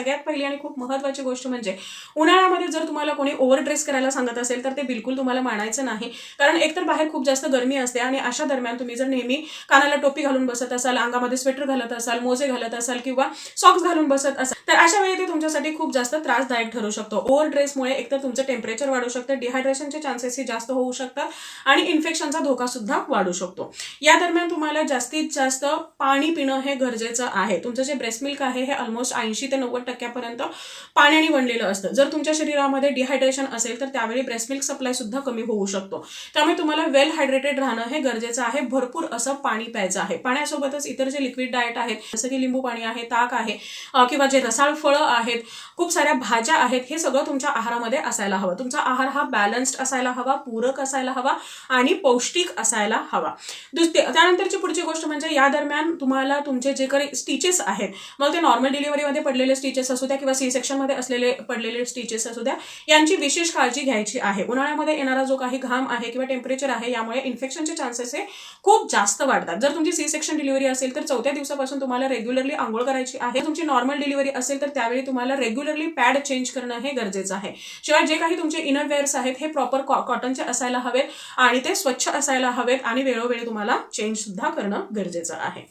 सगळ्यात पहिली आणि खूप महत्त्वाची गोष्ट म्हणजे उन्हाळ्यामध्ये जर तुम्हाला कोणी ओव्हर ड्रेस करायला सांगत असेल तर ते बिलकुल तुम्हाला मानायचं नाही, कारण एकतर बाहेर खूप जास्त गरमी असते आणि अशा दरम्यान तुम्ही जर नेहमी कानाला टोपी घालून बसत असाल, अंगामध्ये स्वेटर घालत असाल, मोजे घालत असाल किंवा सॉक्स घालून बसत असाल तर अशा वेळी ते तुमच्यासाठी खूप जास्त त्रासदायक ठरू शकतो. ओव्हर ड्रेसमुळे एकतर तुमचं टेम्परेचर वाढू शकतं, डिहायड्रेशनचे चान्सेसही जास्त होऊ शकतात आणि इन्फेक्शनचा धोका सुद्धा वाढू शकतो. या दरम्यान तुम्हाला जास्तीत जास्त पाणी पिणं हे गरजेचं आहे. तुमचं जे ब्रेस्ट मिल्क आहे हे ऑलमोस्ट 80 ते 90% पाण्याने बनलेलं असतं. जर तुमच्या शरीरामध्ये डिहायड्रेशन असेल तर त्यावेळी ब्रेस्ट मिल्क सप्लाय सुद्धा कमी होऊ शकतो. त्यामुळे तुम्हाला वेल हायड्रेटेड राहणं हे गरजेचं आहे. भरपूर असं पाणी प्यायचं आहे. पाण्यासोबतच इतर जे लिक्विड डाएट आहेत जसं की लिंबू पाणी आहे, ताक आहे किंवा जे रसाळ फळं आहेत, खूप साऱ्या भाज्या आहेत, हे सगळं तुमच्या आहारामध्ये असायला हवं. तुमचा आहार हा बॅलन्स्ड असायला हवा, पूरक असायला हवा आणि पौष्टिक असायला हवा. त्यानंतरची पुढची गोष्ट म्हणजे या दरम्यान तुम्हाला तुमचे जे काही स्टिचेस आहेत, मग ते नॉर्मल डिलिव्हरीमध्ये पडलेले स्टिचेस असू द्या किंवा सी सेक्शनमध्ये असलेले पडलेले स्टिचेस असू द्या, यांची विशेष काळजी घ्यायची आहे. उन्हाळ्यामध्ये येणारा जो काही घाम आहे किंवा टेम्परेचर आहे यामुळे इन्फेक्शनचे चान्सेस हे खूप जास्त वाढतात. जर तुमची सी सेक्शन डिलिव्हरी असेल तर 4थ्या दिवसापासून तुम्हाला रेग्युलरली आंघोळ करायची आहे. तुमची नॉर्मल डिलिव्हरी असेल तर त्यावेळी तुम्हाला रेग्युलरली पॅड चेंज करणं हे गरजेचं आहे. शिवाय जे काही तुमचे इनर वेअर्स आहेत हे प्रॉपर कॉटनचे असायला हवेत आणि ते स्वच्छ असायला हवेत आणि वेळोवेळी तुम्हाला चेंज सुद्धा करणं गरजेचं आहे.